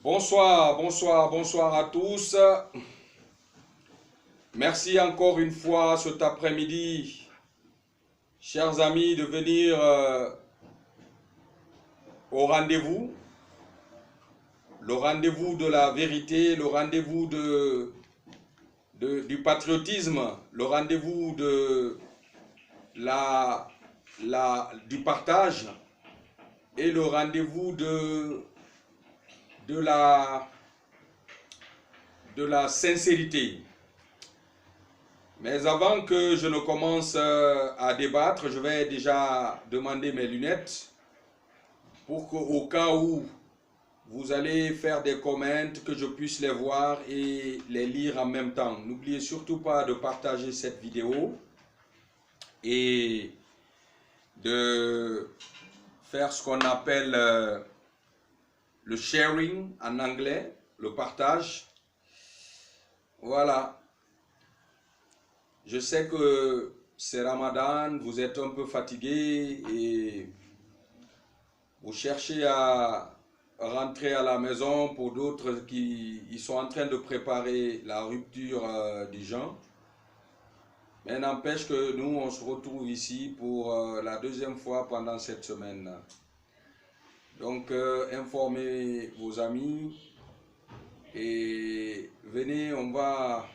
Bonsoir, bonsoir, bonsoir à tous. Merci encore une fois cet après-midi, chers amis, de venir au rendez-vous. Le rendez-vous de la vérité, le rendez-vous du patriotisme, le rendez-vous du partage et le rendez-vous de la sincérité. Mais avant que je ne commence à débattre, je vais déjà demander mes lunettes pour qu'au cas où vous allez faire des commentaires, que je puisse les voir et les lire en même temps. N'oubliez surtout pas de partager cette vidéo et de faire ce qu'on appelle le sharing en anglais, le partage. Voilà. Je sais que c'est Ramadan, vous êtes un peu fatigué et vous cherchez à rentrer à la maison. Pour d'autres qui sont en train de préparer la rupture du jeûne. Mais n'empêche que nous, on se retrouve ici pour la deuxième fois pendant cette semaine. Donc, informez vos amis et venez, on va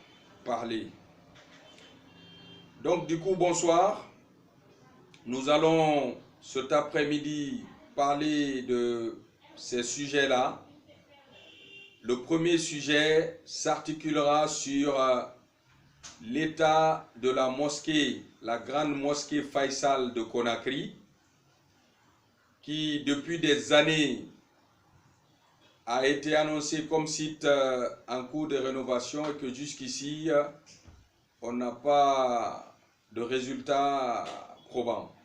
parler. Donc, du coup, bonsoir. Nous allons cet après-midi parler de ces sujets-là. Le premier sujet s'articulera sur l'état de la mosquée, la grande mosquée Faisal de Conakry, qui depuis des années a été annoncée comme site en cours de rénovation et que jusqu'ici, on n'a pas de résultats probants.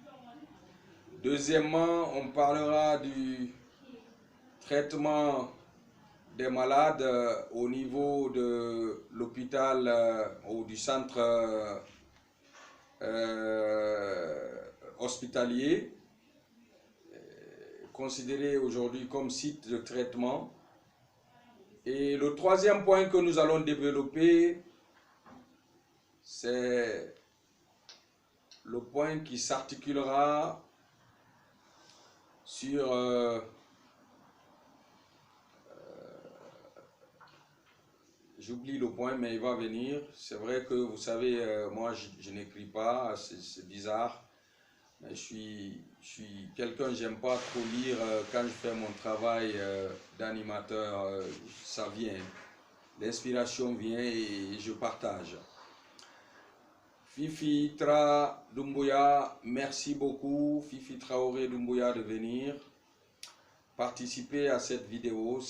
Deuxièmement, on parlera du traitement des malades au niveau de l'hôpital ou du centre hospitalier, considéré aujourd'hui comme site de traitement. Et le troisième point que nous allons développer, c'est le point qui s'articulera sur j'oublie le point, mais il va venir. C'est vrai que vous savez, moi je n'écris pas, c'est bizarre. Mais je suis quelqu'un, j'aime pas trop lire quand je fais mon travail d'animateur, ça vient. L'inspiration vient et je partage. Fifi Tra Doumbouya, merci beaucoup, Fifi Traoré Doumbouya, de venir participer à cette vidéo,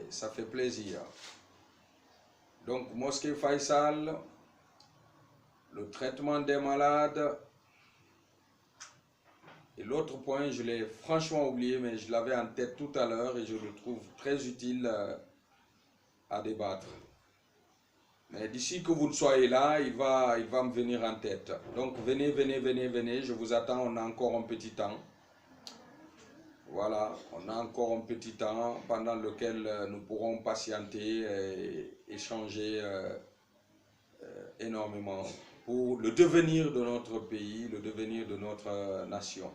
ça fait plaisir. Donc, Mosquée Faisal, le traitement des malades. Et l'autre point, je l'ai franchement oublié, mais je l'avais en tête tout à l'heure et je le trouve très utile à débattre. Mais d'ici que vous ne soyez là, il va me venir en tête. Donc, venez, venez, venez, venez, je vous attends, on a encore un petit temps. Voilà, on a encore un petit temps pendant lequel nous pourrons patienter et échanger énormément pour le devenir de notre pays, le devenir de notre nation.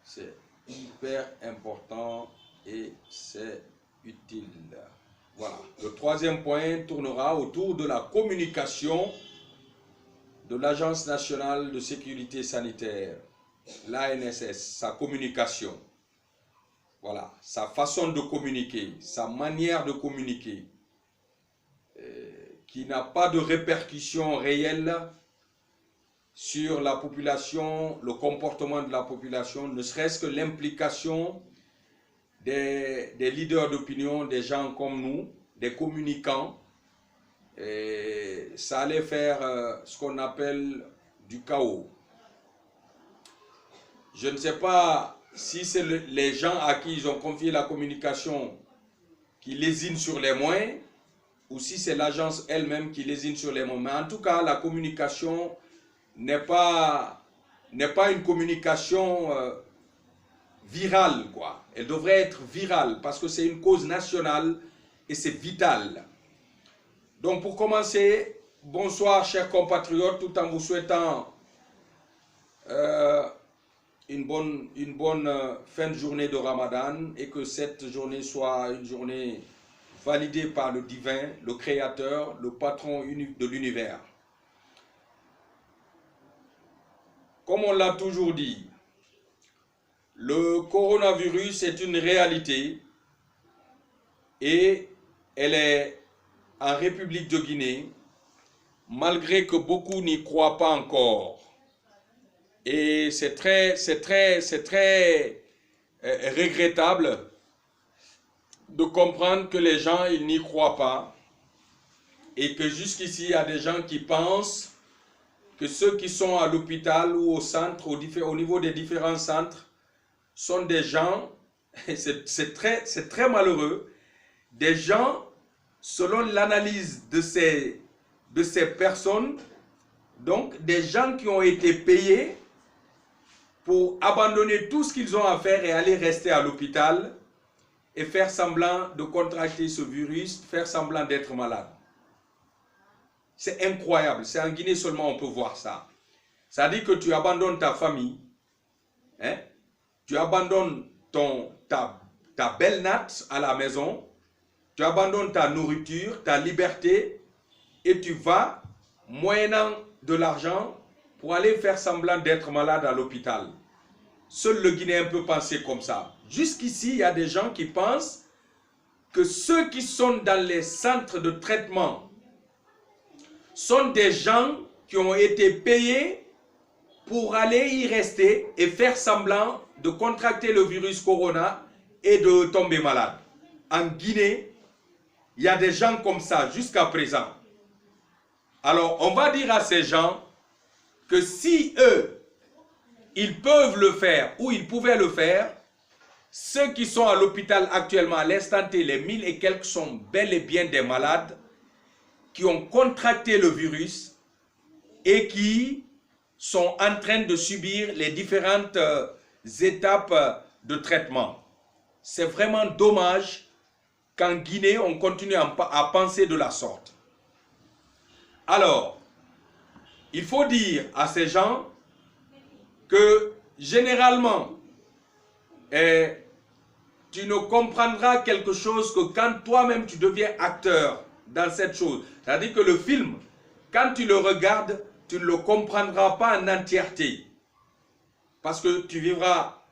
C'est hyper important et c'est utile. Voilà. Le troisième point tournera autour de la communication de l'Agence nationale de sécurité sanitaire, l'ANSS, sa communication. Voilà, sa façon de communiquer, sa manière de communiquer, qui n'a pas de répercussions réelles sur la population, le comportement de la population, ne serait-ce que l'implication des leaders d'opinion, des gens comme nous, des communicants. Et ça allait faire ce qu'on appelle du chaos. Je ne sais pas si c'est les gens à qui ils ont confié la communication qui lésinent sur les moyens ou si c'est l'agence elle-même qui lésine sur les mots. Mais en tout cas, la communication n'est pas une communication virale, quoi. Elle devrait être virale parce que c'est une cause nationale et c'est vital. Donc pour commencer, bonsoir chers compatriotes, tout en vous souhaitant une bonne fin de journée de Ramadan et que cette journée soit une journée validée par le divin, le créateur, le patron de l'univers. Comme on l'a toujours dit, le coronavirus est une réalité et elle est en République de Guinée, malgré que beaucoup n'y croient pas encore. Et c'est très regrettable de comprendre que les gens ils n'y croient pas et que jusqu'ici il y a des gens qui pensent que ceux qui sont à l'hôpital ou au centre, au niveau des différents centres, sont des gens, c'est très malheureux, des gens, selon l'analyse de ces personnes, donc des gens qui ont été payés pour abandonner tout ce qu'ils ont à faire et aller rester à l'hôpital et faire semblant de contracter ce virus, faire semblant d'être malade. C'est incroyable, c'est en Guinée seulement on peut voir ça. Ça dit que tu abandonnes ta famille, hein? Tu abandonnes ta belle natte à la maison, tu abandonnes ta nourriture, ta liberté, et tu vas, moyennant de l'argent, pour aller faire semblant d'être malade à l'hôpital. Seul le Guinéen peut penser comme ça. Jusqu'ici, il y a des gens qui pensent que ceux qui sont dans les centres de traitement sont des gens qui ont été payés pour aller y rester et faire semblant de contracter le virus corona et de tomber malade. En Guinée, il y a des gens comme ça jusqu'à présent. Alors, on va dire à ces gens que si eux, ils peuvent le faire ou ils pouvaient le faire, ceux qui sont à l'hôpital actuellement, à l'instant T, les 1000 et quelques sont bel et bien des malades qui ont contracté le virus et qui sont en train de subir les différentes étapes de traitement. C'est vraiment dommage qu'en Guinée, on continue à penser de la sorte. Alors, il faut dire à ces gens que généralement, tu ne comprendras quelque chose que quand toi-même tu deviens acteur dans cette chose. C'est-à-dire que le film, quand tu le regardes, tu ne le comprendras pas en entièreté. Parce que tu vivras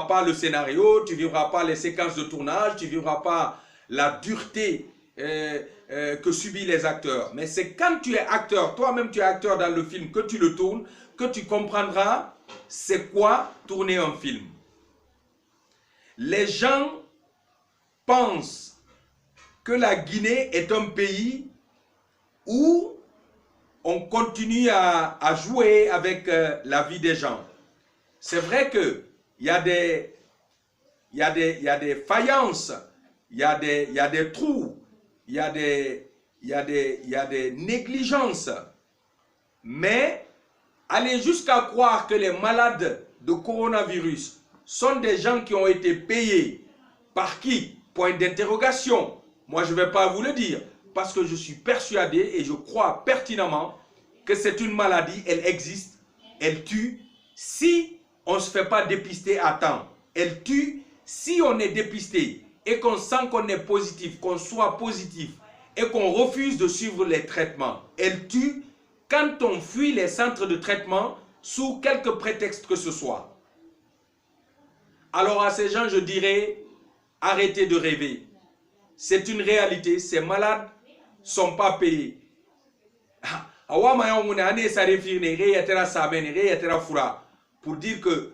pas le scénario, tu vivras pas les séquences de tournage, tu vivras pas la dureté que subissent les acteurs. Mais c'est quand tu es acteur, toi-même tu es acteur dans le film, que tu le tournes, que tu comprendras c'est quoi tourner un film. Les gens pensent que la Guinée est un pays où on continue à jouer avec la vie des gens. C'est vrai qu'il y a des faillances, il y a des trous, il y a des négligences. Mais aller jusqu'à croire que les malades de coronavirus sont des gens qui ont été payés par qui? Point d'interrogation. Moi, je ne vais pas vous le dire parce que je suis persuadé et je crois pertinemment que c'est une maladie, elle existe, elle tue si on ne se fait pas dépister à temps. Elle tue si on est dépisté et qu'on sent qu'on est positif, qu'on soit positif et qu'on refuse de suivre les traitements. Elle tue quand on fuit les centres de traitement sous quelque prétexte que ce soit. Alors à ces gens, je dirais, arrêtez de rêver. C'est une réalité, ces malades ne sont pas payés. Pour dire que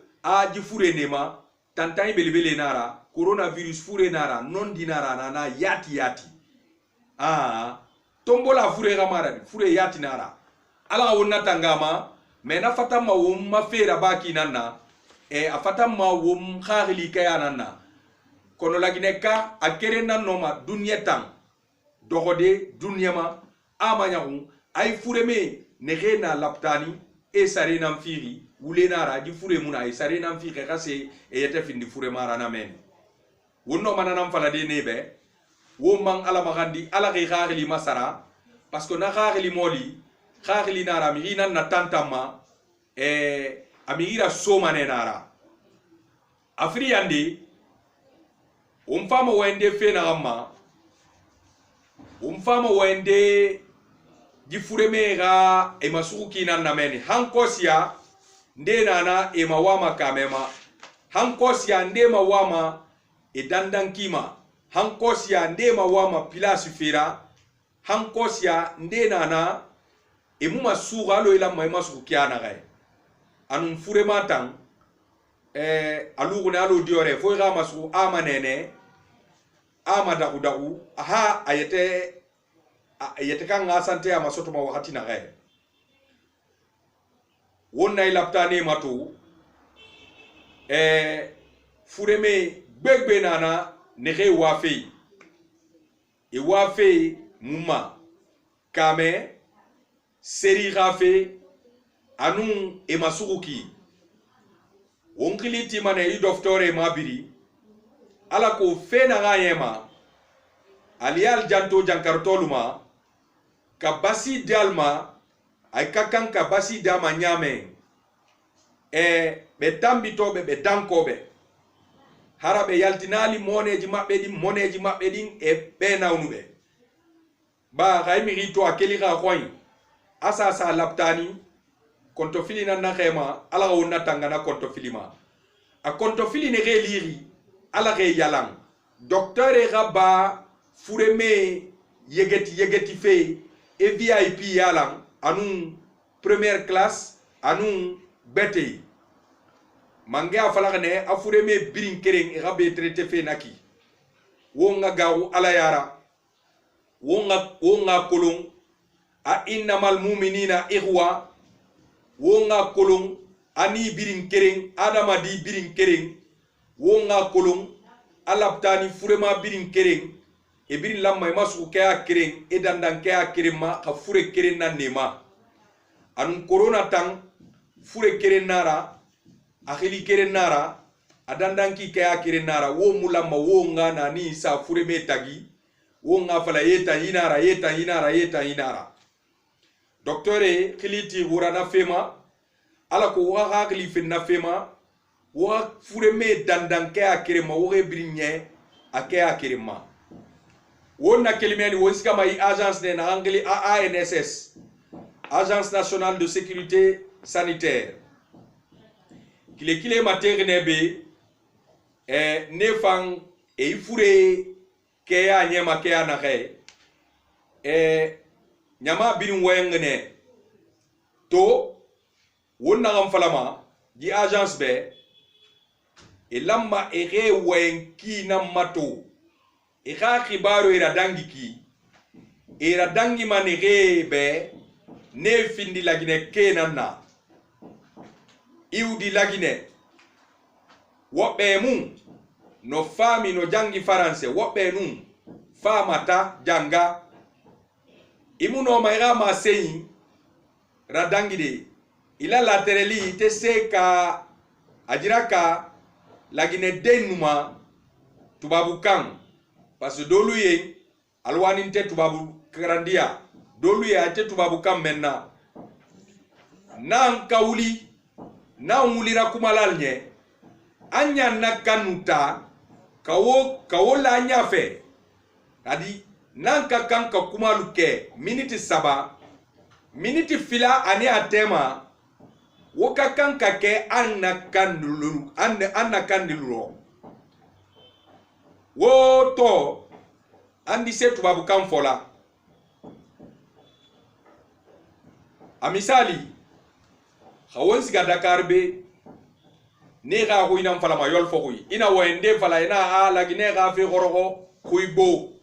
coronavirus fure nara non dinara nana yati yati. Tombola fure gamara fure yati nara. Ala wonna tangama mais na fatama wum ma fera baki nana e afatama wum khagli kayanana. Kono lagineka akere nanoma dunyetan dogode dunyama amanyahun ay fureme negena laptani e sarena mfiri wule nara di fure muna isare nan fi kase e yete fin di fure mara na men wonno mananam fala de nebe wo man ala magandi ala khali masara parce que na khali moli khali nara mi nan na tantama amigira soma ne nara afri yandi fama wende fe na amma fama wende di fure mega e masuki nan na meni hankosia nde nana e mawama kamema hankosia nde mawama e dandankima hankosia nde mawama pilasu fira hankosia nde nana e muma suga lo ila mai masu kiana gai anum fure matan alugu na alo diore fo ga masu amanene amada udagu aha ayete kan ngasante ama soto ma wakati na gai wonna ilaptane matu fureme gbegbe nana nege wafe e wafe muma kame seri gafe anun e masuki wonkiliti mane i doftore mabiri ala ko fena gayema alial janto jankartoluma kabasi dalma ay kakan kabasi dama nyame be tambito be dankobe harabe yaltinali moneji mabbe din e be nawnube ba gaymi rito akeli ga khoy asasa laptani konto fili na khema ala wonna tangana konto filima a konto fili ne reliri ala ge yalang docteur e gaba fureme yegeti fe e VIP yalang anun première classe anun bete manga falakne afureme birin kereng e gabe traité fe naki wonga gawu ala yara wonga kolon a innamal mu'minina ikhwa wonga kolon ani birin kereng adama di birin kereng wonga kolon alaptani furema birin kereng e birin lamma masu kaya kereng e dandan kaya kerema ka fure keren na nema anun corona tang fure keren nara akhili keren nara adandan ki kaya keren nara wo mulamma wonga na ni sa fure me tagi wonga fala yeta hinara docteur khiliti wurana fema ala ko wa hakli finna fema wa fure me dandan kaya kerema wo e birinye akaya kerema wonna kelimeni wonska mai agence de na angli ANSS agence nationale de sécurité sanitaire kile materne be nefang e fure keya nyema keya na khay nyama birin wayngene to wonna ngam falama di agence be e lamma e re wayenki na mato e ga khibaro ira dangi ki ira dangi mani be ne findi lagine kenanna iudi lagine wobe mun no fami no jangi faranse wobe nun famata janga imuno mayra ma seyi radangi de ila laterali te seka ajiraka lagine denuma tubabu kan parce dolu ye alwani te tubabu karandia dolu ye ate tubabu kan menna nan kawuli na mulira kumalal nye anya nakanuta kawo la nyafe adi nanka kanka kumaluke miniti saba miniti fila ani atema woka kanka ke anna kandiluro wo to andi se tubabu kan fola amisali khawon siga Dakar be ne ga ko ina fala ma yol fo ina wende fala ina ala gine ga fe gorogo kuybo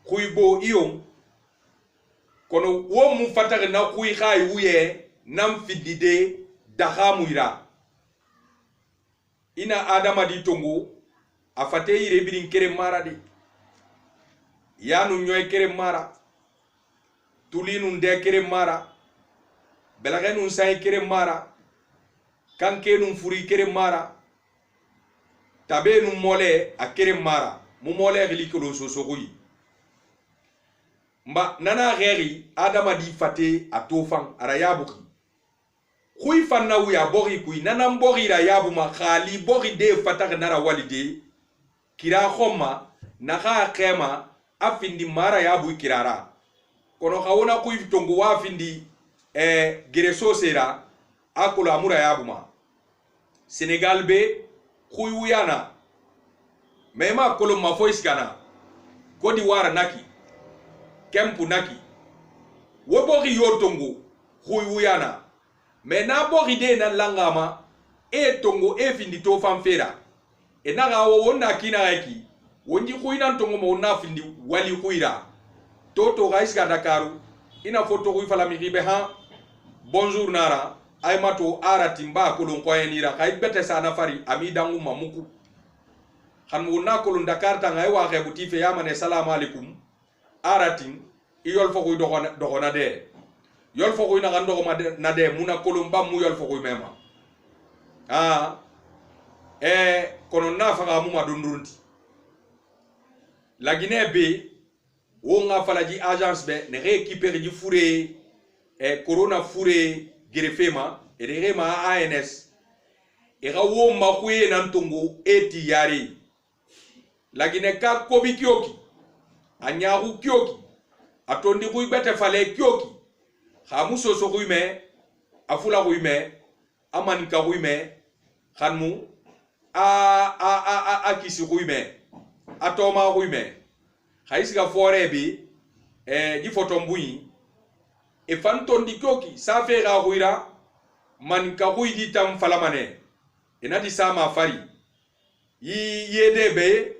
kuybo iyo kono wo mu fatare na kuy khay wuye nam fidide dahamuira ina adama di tongo afate yire birin kere mara di yanu nyoy kere mara tulinu nde kere mara belage nun sai kere mara kanke nun furi kere mara tabe nun mole a kere mara mu mole gili ko sosogui mba nana geri adama di fate atofan ara yabuki kuy fanna wuya bori kuy nana mbori ra yabu ma khali bori de fatak nara walide kira khoma naka kema afindi mara yabu kirara kono khawona kuy tongo wafindi gereso sera akula amura yabu ma Senegal be kuy wuyana mema kolo mafois kana kodi wara naki kempu naki wo bori yotongo kuy wuyana me na bori de na langama e tongo e findi to fanfera e na gawo wonna kina eki wonji kuina tongo mo na findi wali kuira toto gaiska dakaru ina foto kuy fala mi ribe ha bonjour nara ay mato arati mba ko don koyenira kay bete sana fari ami dangu mamuku han mo na ko Dakar ta ngay waxe bu tife yamane salam alaikum aratin iyol fo kuy doxona de yol fo kuy na gando na de muna kolomba mu yol fo kuy mema kono na faga mu ma dondurunti la Guinée be wo nga falaji agence be ne récupérer di fouré corona fouré gerefema e rema ANS e ga wo ma kuye nan tongo eti yari la Guinée ka kobi kyoki anyahu kyoki atondi kuy bete fale kyoki khamuso so kuime afula kuime amanika kuime khanmu a kisi kuime atoma kuime khaisiga fore bi di fotombui e fantondi kyoki sa fe ga kuira manika kuidi tam falamane enati sama fari yede be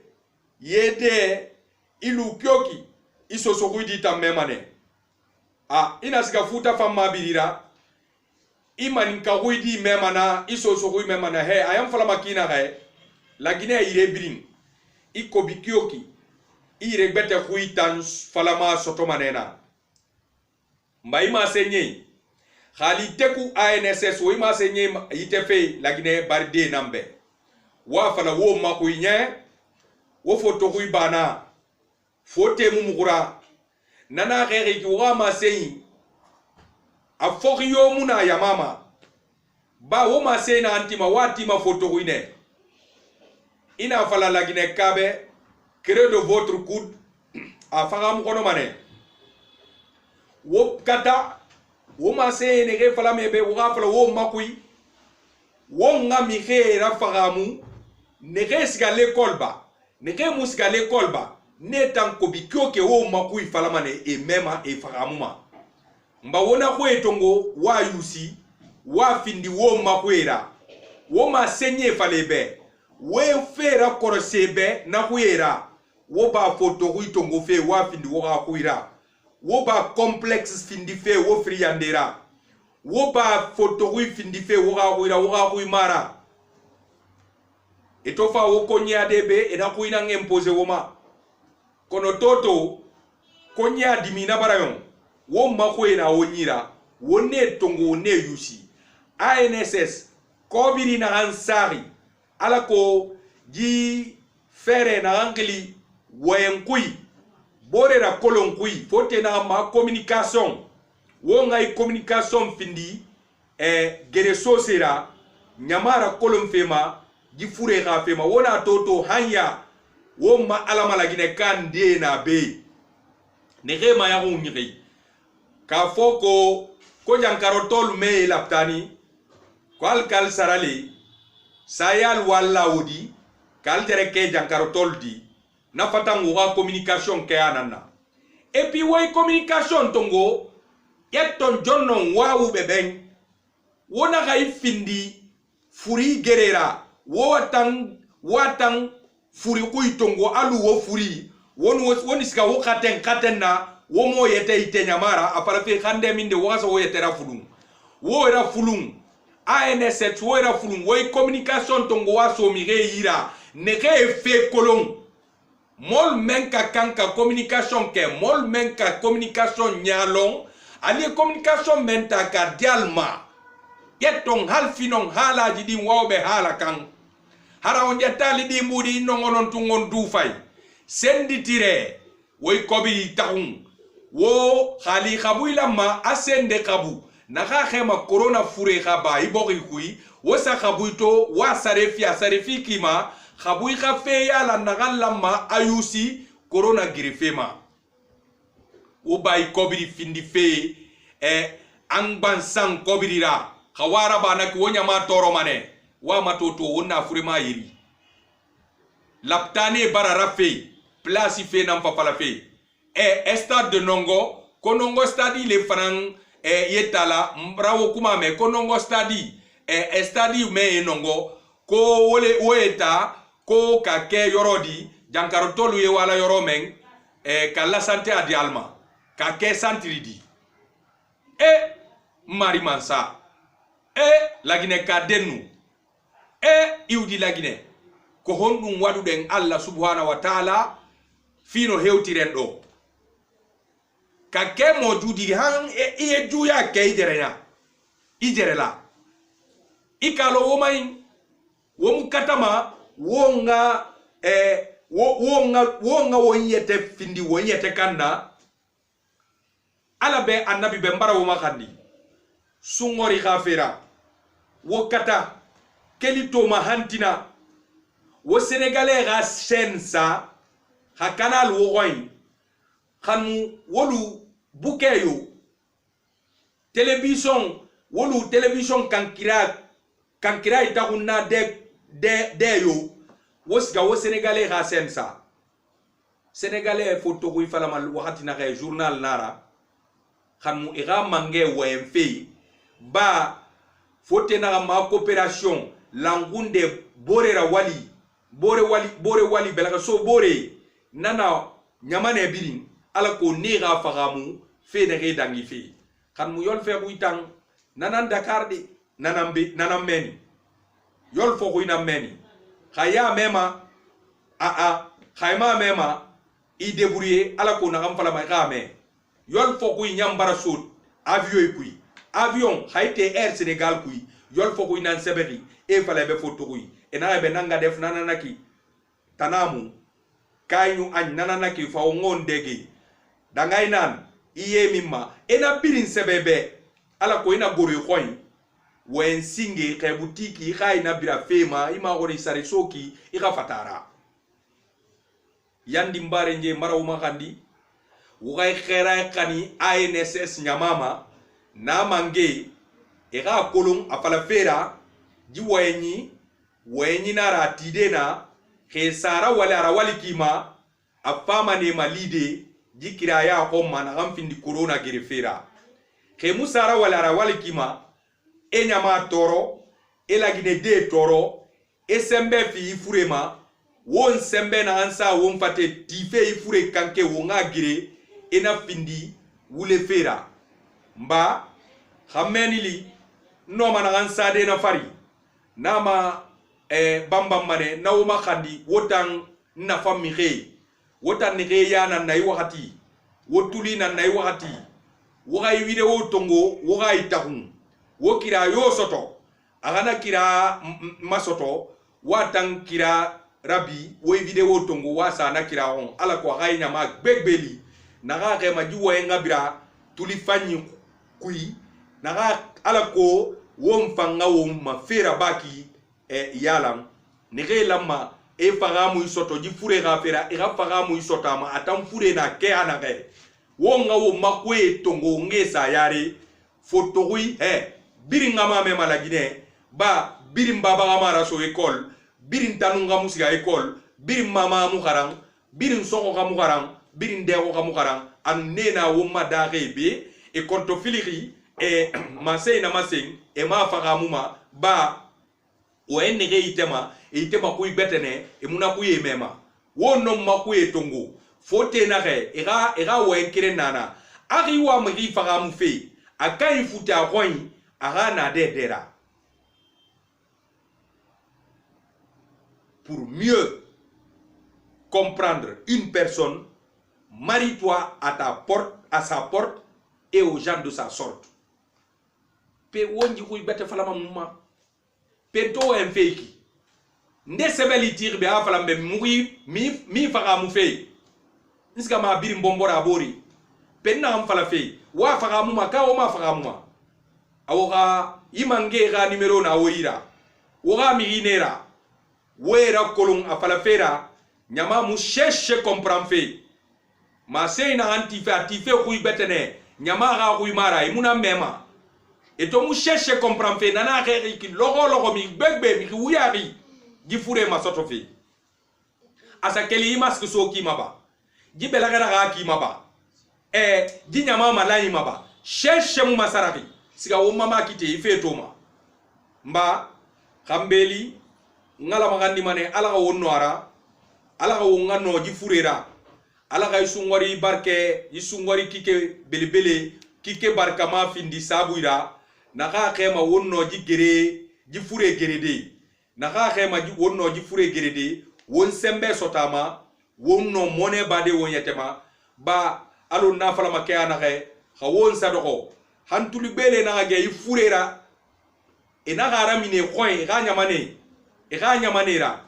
yede ilu kyoki isoso kuidi tam memane inasika futa famma birira imani ka kuidi memana isoso kuidi memana he ayam fala makina he la Guinée ire bring ikobi kyoki ire bete kuitan falama sotomanena mbaima senye khali teku ANSS wo ima senye itefe la Guinée barde nambe wa fala wo makuinye wo foto kuibana fote mumugura nana gere ki wama seyi a fokyo muna ya mama ba wo ma seyna antima watima foto kuine ina fala la Guinée kabe crée de votre coude a fagam kono mane wo kata wo ma seyne ge fala mebe wo fala wo makui wo ngami khera fagamu ne resga l'école ba ne ge musga l'école ba netan ko bikyoke wo makui falamane e mema e fagamuma mba wona ko etongo wa yusi wa findi wo makwera wo ma senye falebe we fera korosebe na kuera wo ba foto ku itongo fe wa findi wo ga kuira wo ba complexe findi fe wo friandera wo ba foto ku findi fe wo ga kuira wo ga kuimara etofa wo konya debe ena kuina ngempose wo ma kono toto konya dimina barayon wo makwena wonyira wonne tongo ne yusi ANSS kobiri na ansari alako ji fere na angli wayenkui borera kolonkui fote na ma communication wo ngai communication findi gereso sera nyamara kolon fema ji fure ga fema wona toto hanya wo ma alama la Guinée kan de na be ne rema ya ngiri ka foko ko jankarotol me laptani kwal kal sarali sayal walla wodi kal tereke jankarotol di na fatangu wa communication ke anana et puis way communication tongo yetton jonnon wawu beben wona gay findi furi gerera watan furi kuy tongo alu wo furi woni ska wo katen na wo mo yete ite nyamara apara fe khande minde wasa wo yete ra fulung wo era fulung ANSS wo era fulung wo communication tongo waso mi re ira ne re fe kolong mol menka kanka communication ke mol menka communication nyalong ali communication menta cardialement yettong hal finon halaji din wawbe hala kan hara on jettali di mudi nongonon tungon du fay senditire woy kobi taun wo khali khabu lamma asende khabu naka khema corona fure khaba ibori kui wo sa khabu to wa sarefi kima khabu khafe ya la nagal lamma ayusi corona girifema wo bay kobi findi fe angban sang kobi ra khawara bana ki wonya ma toro mane wa matoto wonna furema yiri laptane barara fe place fe nam papa fe stade de nongo konongo stadi le fanan yetala mbrawo kuma me konongo stadi stadi me nongo ko wole woeta ko kake yorodi jankaro tolu ye wala yoro men kala santé adi alma kake santridi mari mansa lagine kadenu iudi lagine ko hondum waduden Allah subhanahu wa ta'ala fino hewtiren do kake mo judi han e juya ke ijerela ikalo womay wom katama wonga wonga wonyete findi wonyete kanda alabe annabi be mbara woma khandi sungori khafira wokata kelito mahantina wo sénégalais ga sensa ha canal wo roy khanu wolu bukeyo télévision wolu télévision kankira itaguna de yo wosga wo sénégalais ga sensa sénégalais photo ko ifala mal wakati na journal nara khanu ira mange wemfe ba fote na ma coopération langunde borera bore wali belaka so bore nana nyamane birin ala ko nega fagamu fe ne ge dangi fe kan mu yol fe buitang nanan Dakar de nanam meni yol fo ko ina meni khaya mema khayma mema i débrouiller ala ko na gam fala may xame yol fo ko nyambara sud avion haite Air Sénégal kui yol fo ko nan seberi e fala be foto kui ena be nanga def nananaki tanamu kaynu an nananaki fa ngondegi dangay nan iye mimma ena birin sebebe ala ko ina gori khoy wen singe kay butiki khayna bira fema ima gori sare soki ika fatara yandi mbare nje marawuma khandi wugay khera khani ANSS nyamama na mange ega kolon afala fera ji wayenyi nara tidena ke sara wala ara wali kima afama ne malide ji kiraya ko mana gamfindi corona gerefera ke musara wala ara wali kima enyama toro elagine de toro esembe fi ifurema won sembe na ansa won fate tife ifure kanke wonga gire ena findi wule fera mba khamenili no mana ansa de na fari nama bambam mane nawuma khandi wotan na fammi khay wotan ni khay yana nay wakati wotuli na nay wakati wogay video tongo wogay tahun wokira yo soto agana kira masoto watan kira rabi woy video tongo wasa na kira on ala ko gay nyama begbeli naga ke ma juwa ngabira tuli fanyi kui naga ala ko wom fanga wom ma fera baki yalam nige lamma e fagamu isoto ji fure ga fera e ga fagamu isota ma atam fure na ke anage wonga wo makwe tongo ngesa yare fotogui biringa ma me malagine ba birim baba ga mara so école birin tanunga musiga école birim mama mu garang birin songo ga mu garang birin dego ga mu garang an nena wo madare be e konto filiri e masei na masei e ma fagamu ma ba o ennege itema kuy betene e muna kuy mema wono makuy tongo fote na re ega wo enkire nana ari wa mri fagamu fe akai futa koin aga na dedera pour mieux comprendre une personne, marie-toi à sa porte et aux gens de sa sorte. Pe wonji kuy bete falama muma. Pe to en feki. Nde sebeli tirbe a falambe muri mi faga mu fei. Niska ma biri mbombora bori. Pe na am fala fei. Wa faga muma ka o ma faga muma. Awoga imange ga numero na woira. Woga mirinera. Wera kolon a fala fera. Nyama mu cherche comprendre fei. Ma seina antife atife kuy betene. Nyama ga kuy mara imuna mema. Et to mu cherche comprendre fe nana xexi ki logo mi begbe mi wuyari gi fure ma soto fe asa keli mask so ki maba gi belagara ga ki maba gi nyama malai maba cherche mu masaraki siga wo mama kite ife to ma mba khambeli ngala magandi mane ala ga wonno ara ala ga wonno gi furera ala ga isungwari barke isungwari kike belebele kike barka ma findi sabuira naka khema wonno ji gere ji fure gerede naka khema ji wonno ji fure gerede won sembe sotama wonno mone bade won yetema ba alo na fala makya na khe khawon sadoko hantuli bele na ge yi furera e na gara mine khoy ga nyamane ra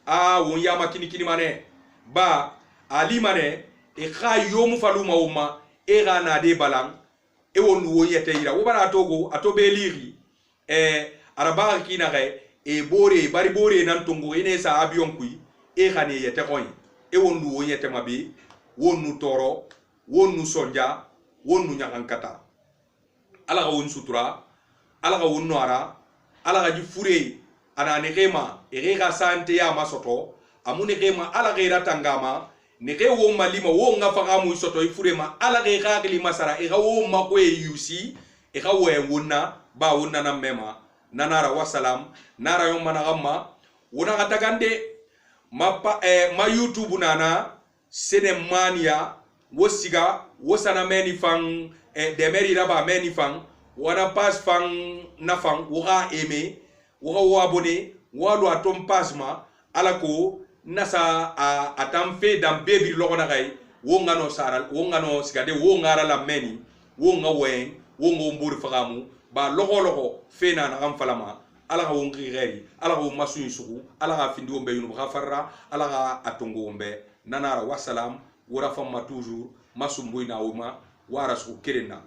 a won yama kini mane ba ali mane e kha yomu faluma uma e ga na de balang e wonu wo yete ira wo bara togo atobe liri araba kina re e bore bari bore nan tongo ene sa abion kui e khane yete koy e wonu wo yete mabe wonu toro wonu sonja wonu nyakankata ala ga won sutura ala ga wonu ara ala ga ji fure ana ne gema e ga sante ya masoto amune gema ala ga ira tangama ne ke wo malima wo nga faga mu soto ifurema ala ge ga gili masara e ga wo mako e yusi e ga wo wonna ba wonna na mema nanara wasalam nara yo managama wona ga tagande mapa ma youtube nana senemania wosiga wosana meni fang de meri raba meni fang wana pass fang na fang wo ga aimé wo abonné wo lo atom pasma ala ko nasa atam fe dam bebi logo na gai wo ngano saral wo ngano sigade wo ngara la meni wo ngawen wo ngombur fagamu ba logo fe na na am falama ala ga wongi gari ala ga masu yusuku ala ga findi wombe yunu ga farra ala ga atongo wombe nanara wasalam wora famma toujours masumbuina wuma wara su kerena